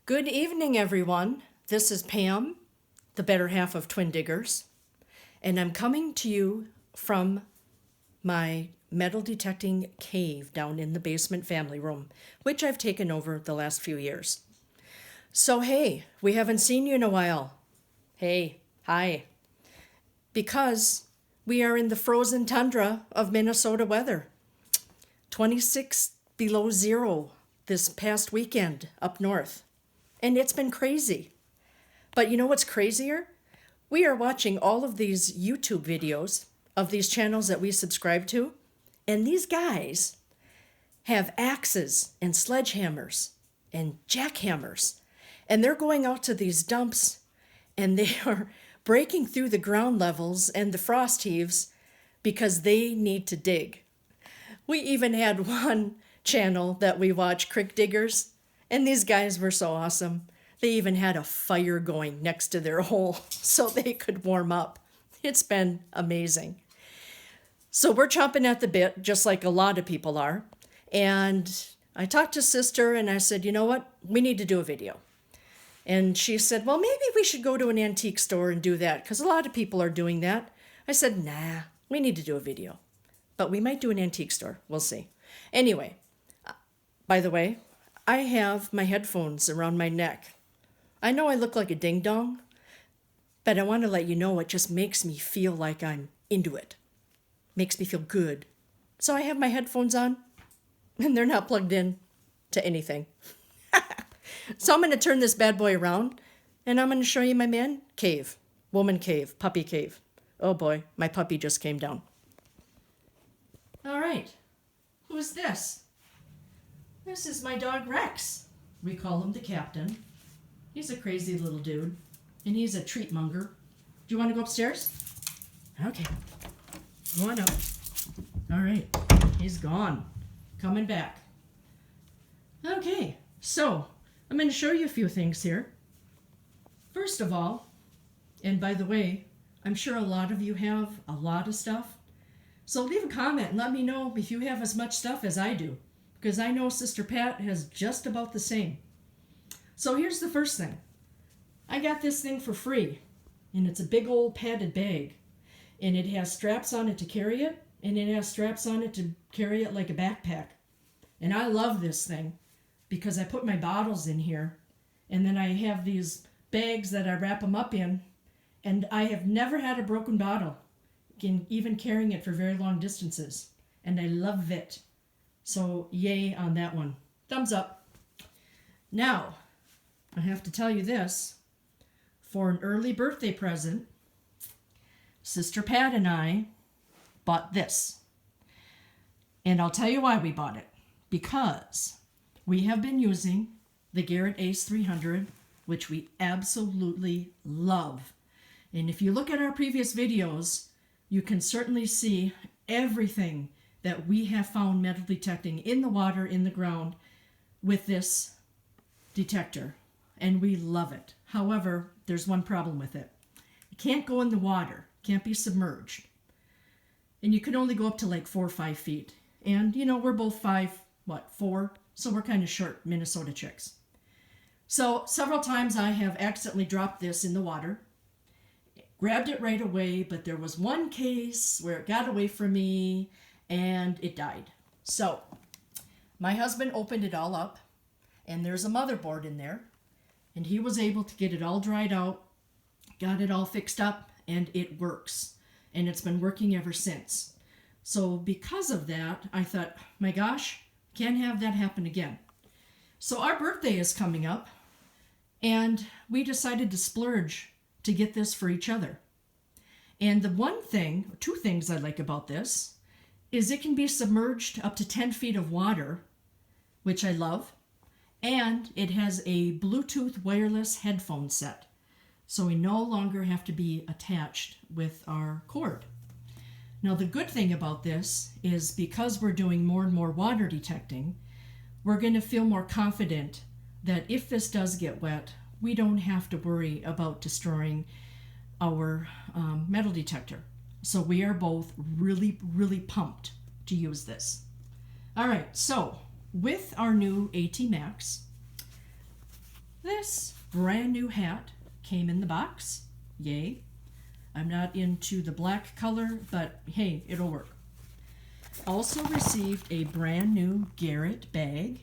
Good evening, everyone. This is Pam, the better half of Twin Diggers, and I'm coming to you from my metal detecting cave down in the basement family room, which I've taken over the last few years. So, hey, we haven't seen you in a while. Hey, hi. Because we are in the frozen tundra of Minnesota weather. 26 below zero this past weekend up north. And it's been crazy. But you know what's crazier? We are watching all of these YouTube videos of these channels that we subscribe to, and these guys have axes and sledgehammers and jackhammers, and they're going out to these dumps and they are breaking through the ground levels and the frost heaves because they need to dig. We even had one channel that we watch, Creek Diggers, and these guys were so awesome. They even had a fire going next to their hole so they could warm up. It's been amazing. So we're chomping at the bit, just like a lot of people are. And I talked to Sister and I said, you know what? We need to do a video. And she said, well, maybe we should go to an antique store and do that because a lot of people are doing that. I said, nah, we need to do a video. But we might do an antique store. We'll see. Anyway, by the way, I have my headphones around my neck. I know I look like a ding-dong, but I want to let you know it just makes me feel like I'm into it. Makes me feel good. So I have my headphones on, and they're not plugged in to anything. So I'm going to turn this bad boy around, and I'm going to show you my man cave, woman cave, puppy cave. Oh boy, my puppy just came down. All right, who's this? This is my dog Rex. We call him the captain. He's a crazy little dude, and he's a treat monger. Do you want to go upstairs? Okay, go on up. All right, he's gone. Coming back. Okay, so I'm going to show you a few things here. First of all, and by the way, I'm sure a lot of you have a lot of stuff. So leave a comment and let me know if you have as much stuff as I do, because I know Sister Pat has just about the same. So here's the first thing. I got this thing for free, and it's a big old padded bag, and it has straps on it to carry it, and it has straps on it to carry it like a backpack. And I love this thing because I put my bottles in here, and then I have these bags that I wrap them up in, and I have never had a broken bottle, even carrying it for very long distances, and I love it. So yay on that one. Thumbs up. Now, I have to tell you this. For an early birthday present, Sister Pat and I bought this. And I'll tell you why we bought it. Because we have been using the Garrett Ace 300, which we absolutely love. And if you look at our previous videos, you can certainly see everything that we have found metal detecting in the water, in the ground, with this detector. And we love it. However, there's one problem with it. It can't go in the water, can't be submerged. And you can only go up to like 4 or 5 feet. And, you know, we're both 4? So we're kind of short Minnesota chicks. So several times I have accidentally dropped this in the water, grabbed it right away, but there was one case where it got away from me and it died. So my husband opened it all up, and there's a motherboard in there, and he was able to get it all dried out, got it all fixed up, and it works. And it's been working ever since. So because of that, I thought, my gosh, can't have that happen again. So our birthday is coming up, and we decided to splurge to get this for each other. And the two things I like about this is it can be submerged up to 10 feet of water, which I love, and it has a Bluetooth wireless headphone set. So we no longer have to be attached with our cord. Now the good thing about this is because we're doing more and more water detecting, we're going to feel more confident that if this does get wet, we don't have to worry about destroying our metal detector. So we are both really, really pumped to use this. All right, so with our new AT Max, This brand new hat came in the box. Yay. I'm not into the black color, but hey, it'll work. Also received a brand new Garrett bag,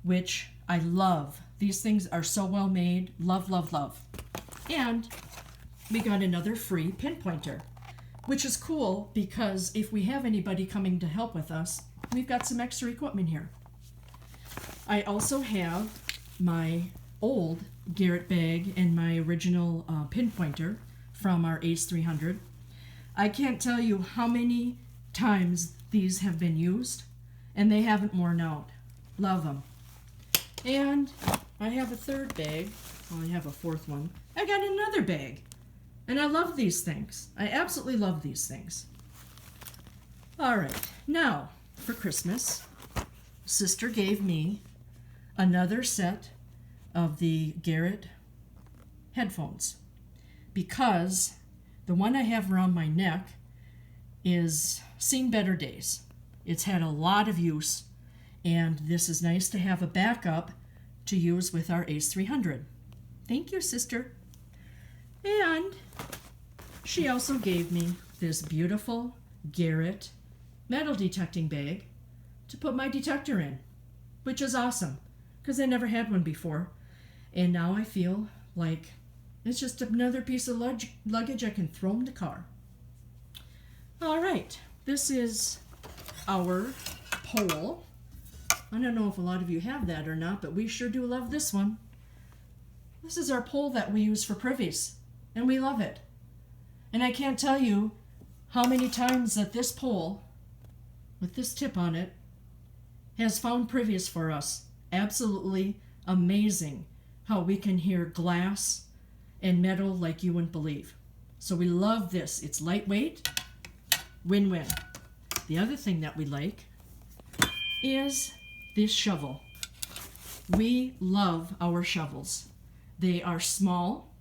which I love. These things are so well made. Love, love, love. And we got another free pinpointer, which is cool because if we have anybody coming to help with us, we've got some extra equipment here. I also have my old Garrett bag and my original pinpointer from our Ace 300. I can't tell you how many times these have been used, and they haven't worn out. Love them. And I have a third bag. Well, I have a fourth one. I got another bag. And I love these things. I absolutely love these things. All right, now for Christmas, Sister gave me another set of the Garrett headphones because the one I have around my neck is seen better days. It's had a lot of use, and this is nice to have a backup to use with our Ace 300. Thank you, Sister. And she also gave me this beautiful Garrett metal detecting bag to put my detector in, which is awesome because I never had one before. And now I feel like it's just another piece of luggage I can throw in the car. All right, this is our pole. I don't know if a lot of you have that or not, but we sure do love this one. This is our pole that we use for privies, and we love it. And I can't tell you how many times that this pole, with this tip on it, has found privies for us. Absolutely amazing how we can hear glass and metal like you wouldn't believe. So we love this. It's lightweight. Win-win. The other thing that we like is this shovel. We love our shovels. They are small,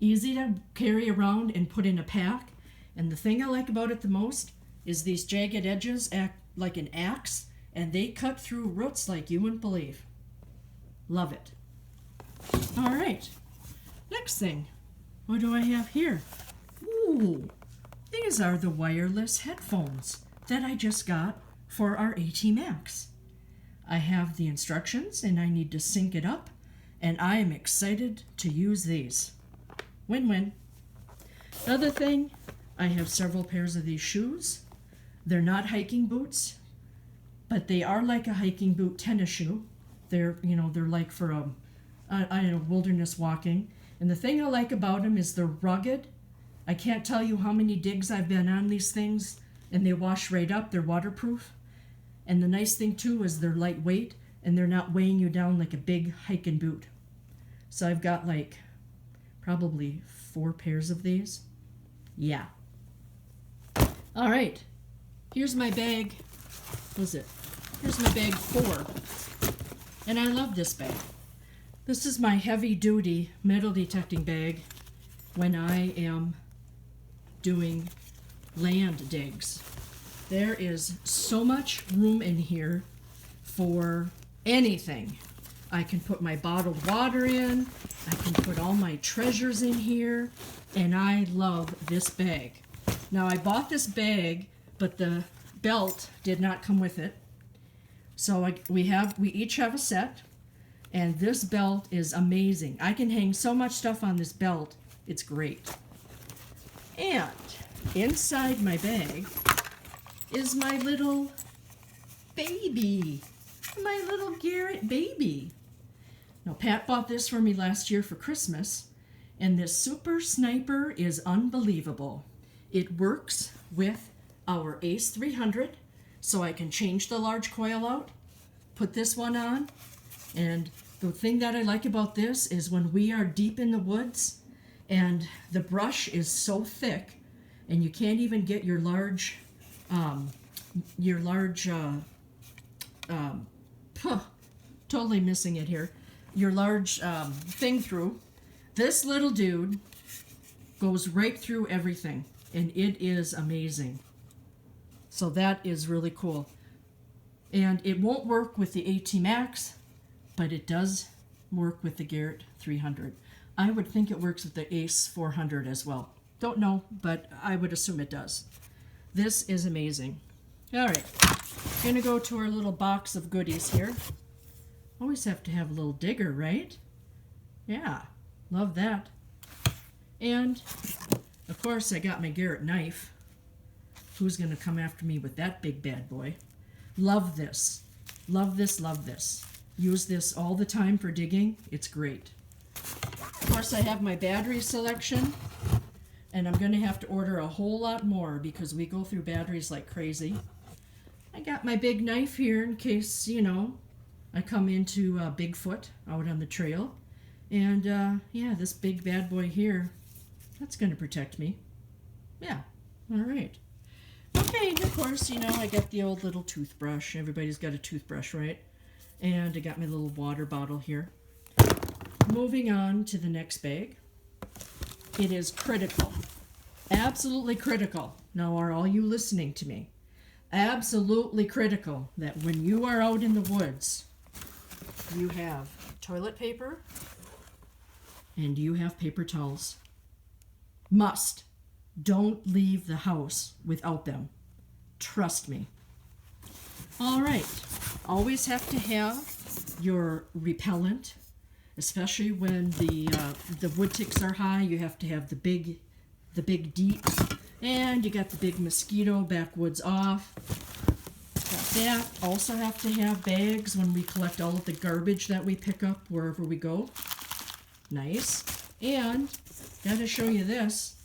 easy to carry around and put in a pack. And the thing I like about it the most is these jagged edges act like an axe, and they cut through roots like you wouldn't believe. Love it. All right, next thing. What do I have here? Ooh, these are the wireless headphones that I just got for our AT Max. I have the instructions and I need to sync it up, and I am excited to use these. Win-win. Another thing, I have several pairs of these shoes. They're not hiking boots, but they are like a hiking boot tennis shoe. They're like for wilderness walking. And the thing I like about them is they're rugged. I can't tell you how many digs I've been on these things, and they wash right up. They're waterproof. And the nice thing too is they're lightweight, and they're not weighing you down like a big hiking boot. So I've got like probably 4 pairs of these. Yeah. All right. Here's my bag. What is it? Here's my bag 4. And I love this bag. This is my heavy-duty metal detecting bag when I am doing land digs. There is so much room in here for anything. I can put my bottled water in, I can put all my treasures in here, and I love this bag. Now I bought this bag, but the belt did not come with it. So we each have a set, and this belt is amazing. I can hang so much stuff on this belt, it's great. And inside my bag is my little baby, my little Garrett baby. Now Pat bought this for me last year for Christmas, and this Super Sniper is unbelievable. It works with our Ace 300, so I can change the large coil out, put this one on, and the thing that I like about this is when we are deep in the woods and the brush is so thick and you can't even get your large totally missing it here, your large thing through, this little dude goes right through everything, and it is amazing. So that is really cool. And it won't work with the AT Max, but it does work with the Garrett 300. I would think it works with the Ace 400 as well. Don't know, but I would assume it does. This is amazing. All right, gonna go to our little box of goodies here. Always have to have a little digger, right? Yeah, love that. And of course I got my Garrett knife. Who's gonna come after me with that big bad boy? Love this. Love this, love this. Use this all the time for digging. It's great. Of course, I have my battery selection, and I'm going to have to order a whole lot more because we go through batteries like crazy. I got my big knife here in case, I come into Bigfoot out on the trail. And, yeah, this big bad boy here, that's going to protect me. Yeah, all right. Okay, and of course, I got the old little toothbrush. Everybody's got a toothbrush, right? And I got my little water bottle here. Moving on to the next bag. It is critical. Absolutely critical. Now, are all you listening to me? Absolutely critical that when you are out in the woods, you have toilet paper and you have paper towels. Must. Don't leave the house without them. Trust me. All right. Always have to have your repellent, especially when the wood ticks are high. You have to have the big DEET, and you got the big mosquito backwoods off. Got that. Also have to have bags when we collect all of the garbage that we pick up wherever we go. Nice. And gotta show you this.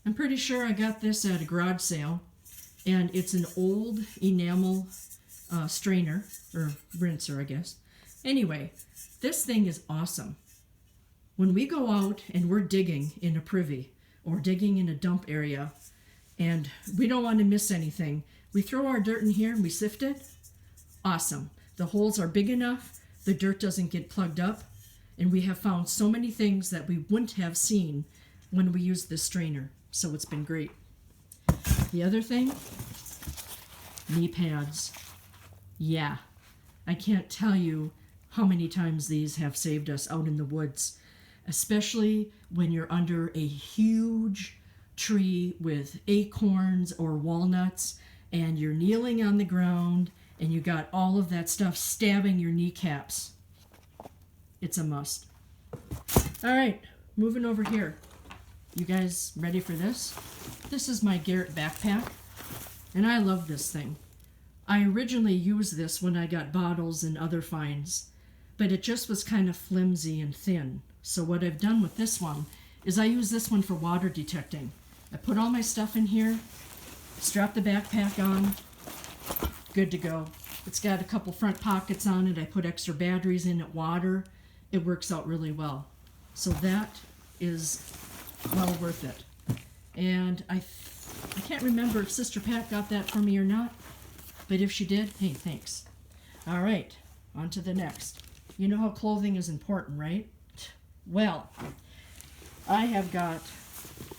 I'm pretty sure I got this at a garage sale, and it's an old enamel strainer, or rinser, I guess. Anyway, this thing is awesome. When we go out and we're digging in a privy or digging in a dump area and we don't want to miss anything, we throw our dirt in here and we sift it. Awesome. The holes are big enough, the dirt doesn't get plugged up, and we have found so many things that we wouldn't have seen when we used this strainer. So it's been great. The other thing, knee pads. Yeah, I can't tell you how many times these have saved us out in the woods, especially when you're under a huge tree with acorns or walnuts and you're kneeling on the ground and you got all of that stuff stabbing your kneecaps. It's a must. All right, moving over here. You guys ready for this? This is my Garrett backpack, and I love this thing. I originally used this when I got bottles and other finds, but it just was kind of flimsy and thin. So what I've done with this one is I use this one for water detecting. I put all my stuff in here, strap the backpack on, good to go. It's got a couple front pockets on it. I put extra batteries in it, water. It works out really well. So that is well worth it. And I can't remember if Sister Pat got that for me or not, but if she did, hey, thanks. All right, on to the next. You know how clothing is important, right? Well, I have got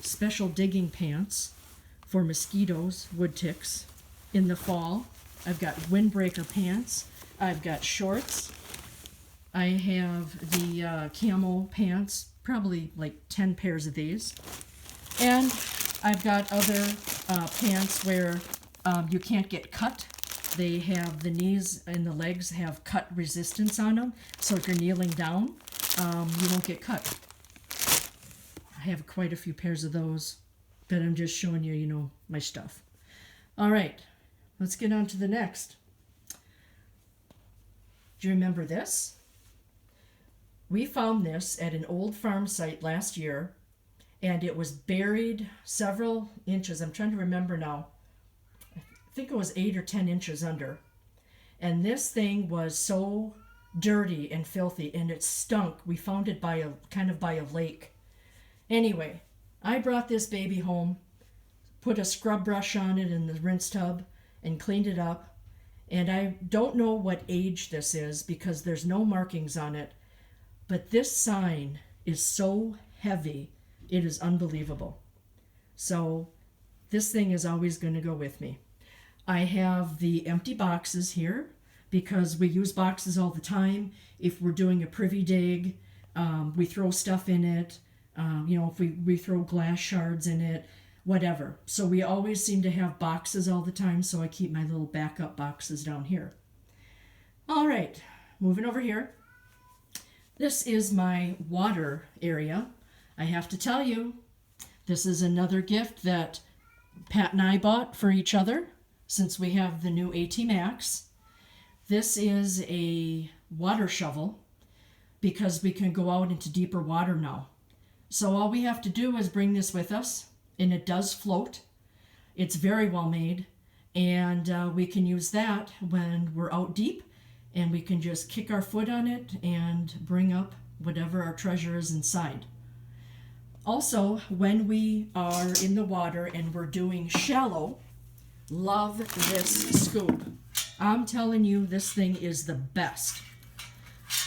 special digging pants for mosquitoes, wood ticks, in the fall. I've got windbreaker pants. I've got shorts. I have the camo pants, probably like 10 pairs of these. And I've got other pants where you can't get cut. They have the knees and the legs have cut resistance on them, so if you're kneeling down, you won't get cut. I have quite a few pairs of those, but I'm just showing you, my stuff. All right, let's get on to the next. Do you remember this? We found this at an old farm site last year, and it was buried several inches. I'm trying to remember now. I think it was 8 or 10 inches under. And this thing was so dirty and filthy, and it stunk. We found it by a lake. Anyway, I brought this baby home, put a scrub brush on it in the rinse tub, and cleaned it up. And I don't know what age this is because there's no markings on it, but this sign is so heavy, it is unbelievable. So this thing is always going to go with me. I have the empty boxes here because we use boxes all the time. If we're doing a privy dig, we throw stuff in it. If we throw glass shards in it, whatever. So we always seem to have boxes all the time, so I keep my little backup boxes down here. All right, moving over here. This is my water area. I have to tell you, this is another gift that Pat and I bought for each other since we have the new AT Max. This is a water shovel because we can go out into deeper water now. So all we have to do is bring this with us, and it does float. It's very well made, and we can use that when we're out deep, and we can just kick our foot on it and bring up whatever our treasure is inside. Also, when we are in the water and we're doing shallow, love this scoop. I'm telling you, this thing is the best.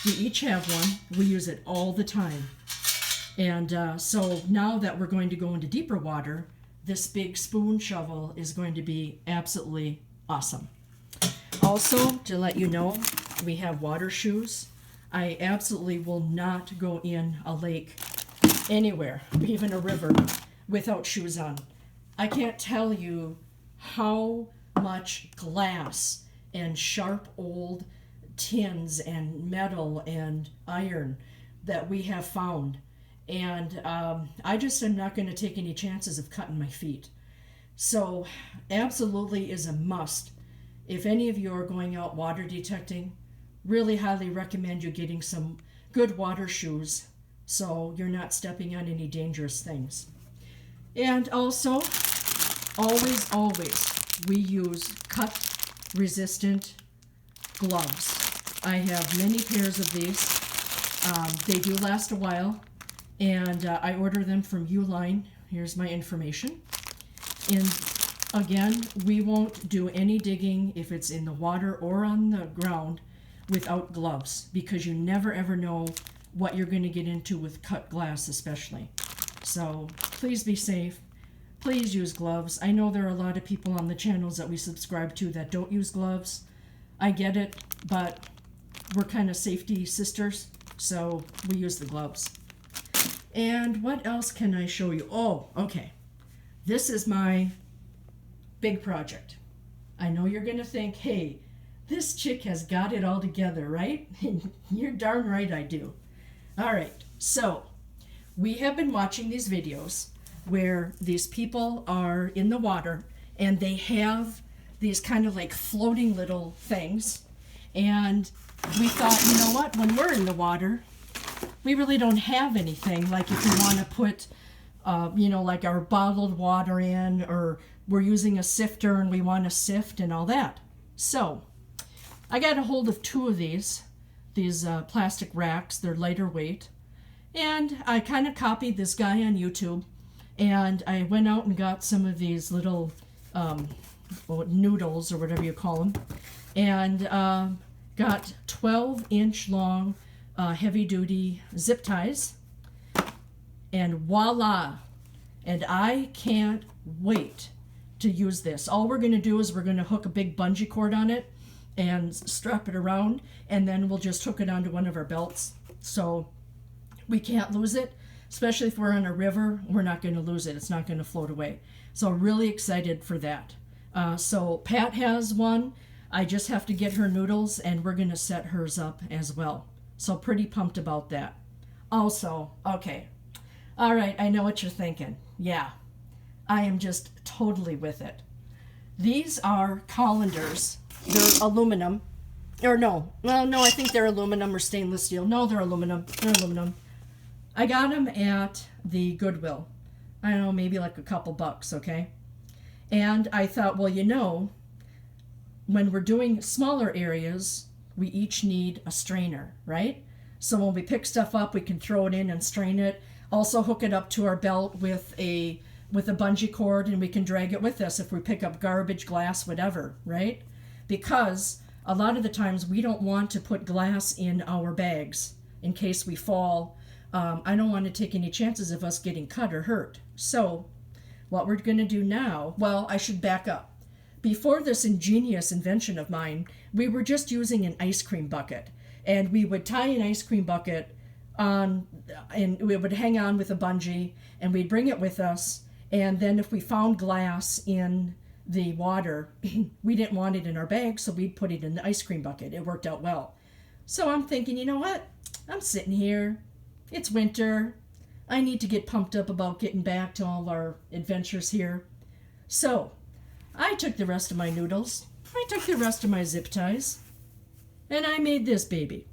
We each have one. We use it all the time. And so now that we're going to go into deeper water, this big spoon shovel is going to be absolutely awesome. Also, to let you know, we have water shoes. I absolutely will not go in a lake anywhere, even a river, without shoes on. I can't tell you how much glass and sharp old tins and metal and iron that we have found. And I just am not going to take any chances of cutting my feet. So absolutely is a must. If any of you are going out water detecting, really highly recommend you getting some good water shoes so you're not stepping on any dangerous things. And also, always, we use cut-resistant gloves. I have many pairs of these. They do last a while, and I order them from Uline. Here's my information. And again, we won't do any digging if it's in the water or on the ground without gloves, because you never ever know what you're going to get into with cut glass especially. So please be safe. Please use gloves. I know there are a lot of people on the channels that we subscribe to that don't use gloves. I get it, but we're kind of safety sisters, so we use the gloves. And what else can I show you? Oh, okay. This is my big project. I know you're going to think, hey, this chick has got it all together, right? You're darn right I do. All right, so we have been watching these videos where these people are in the water and they have these kind of like floating little things. And we thought, you know what, when we're in the water, we really don't have anything. Like if you want to put, like our bottled water in, or we're using a sifter and we want to sift and all that. So I got a hold of two of these plastic racks. They're lighter weight. And I kind of copied this guy on YouTube. And I went out and got some of these little noodles or whatever you call them. And got 12-inch long heavy-duty zip ties. And voila! And I can't wait to use this. All we're going to do is we're going to hook a big bungee cord on it and strap it around, and then we'll just hook it onto one of our belts. So we can't lose it, especially if we're on a river. We're not going to lose it. It's not going to float away. So really excited for that. So Pat has one. I just have to get her noodles, and we're going to set hers up as well. So pretty pumped about that. Also, okay. All right, I know what you're thinking. Yeah, I am just totally with it. These are colanders. They're aluminum. Or no. Well, no, I think they're aluminum or stainless steel. No, they're aluminum. They're aluminum. I got them at the Goodwill. I don't know, maybe like a couple bucks, okay? And I thought, well, when we're doing smaller areas, we each need a strainer, right? So when we pick stuff up, we can throw it in and strain it. Also hook it up to our belt with a bungee cord, and we can drag it with us if we pick up garbage, glass, whatever, right? Because a lot of the times we don't want to put glass in our bags in case we fall. I don't want to take any chances of us getting cut or hurt. So what we're going to do now, well, I should back up. before this ingenious invention of mine, we were just using an ice cream bucket. And we would tie an ice cream bucket on, and we would hang on with a bungee, and we'd bring it with us. And then if we found glass in the water, we didn't want it in our bag, so we'd put it in the ice cream bucket. It worked out well. So I'm thinking, you know what? I'm sitting here. It's winter. I need to get pumped up about getting back to all our adventures here. So I took the rest of my noodles. I took the rest of my zip ties. And I made this baby.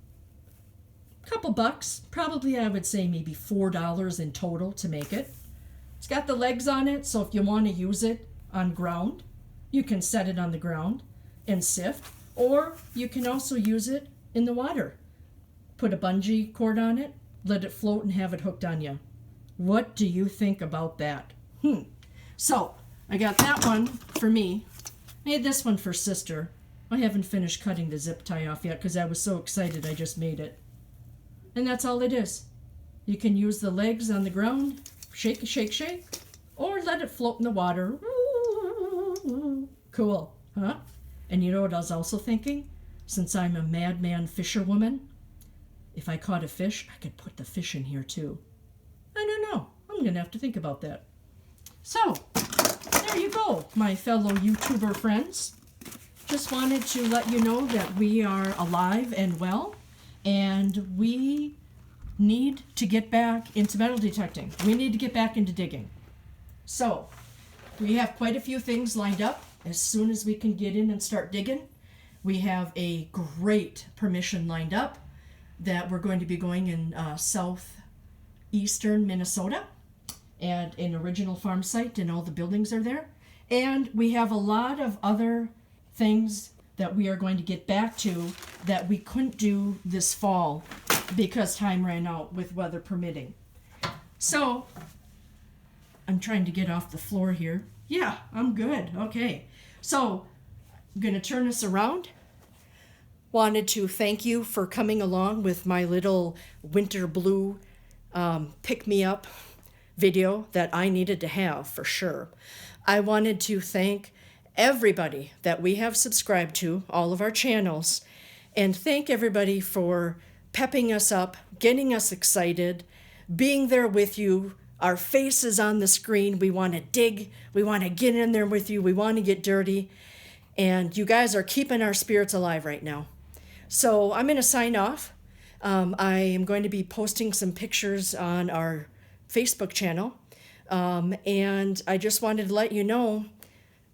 Couple bucks. Probably I would say maybe $4 in total to make it. It's got the legs on it, so if you want to use it on ground, you can set it on the ground and sift. Or you can also use it in the water. Put a bungee cord on it, let it float, and have it hooked on you. What do you think about that? So, I got that one for me. Made this one for sister. I haven't finished cutting the zip tie off yet because I was so excited I just made it. And that's all it is. You can use the legs on the ground, shake, shake, shake, or let it float in the water. Cool, huh? And you know what I was also thinking? Since I'm a madman fisherwoman, if I caught a fish, I could put the fish in here too. I don't know. I'm going to have to think about that. So, there you go, my fellow YouTuber friends. Just wanted to let you know that we are alive and well, and we need to get back into metal detecting. We need to get back into digging. So, we have quite a few things lined up as soon as we can get in and start digging. We have a great permission lined up that we're going to be going in southeastern Minnesota and an original farm site, and all the buildings are there. And we have a lot of other things that we are going to get back to that we couldn't do this fall because time ran out with weather permitting. So, I'm trying to get off the floor here. Yeah, I'm good. Okay. So, I'm going to turn this around. Wanted to thank you for coming along with my little winter blue pick-me-up video that I needed to have for sure. I wanted to thank everybody that we have subscribed to, all of our channels, and thank everybody for pepping us up, getting us excited, being there with you. Our faces on the screen. We want to dig. We want to get in there with you. We want to get dirty. And you guys are keeping our spirits alive right now. So I'm going to sign off. I am going to be posting some pictures on our Facebook channel. And I just wanted to let you know,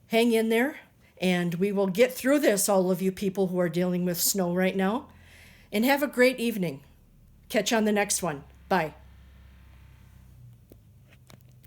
hang in there. And we will get through this, all of you people who are dealing with snow right now. And have a great evening. Catch you on the next one. Bye.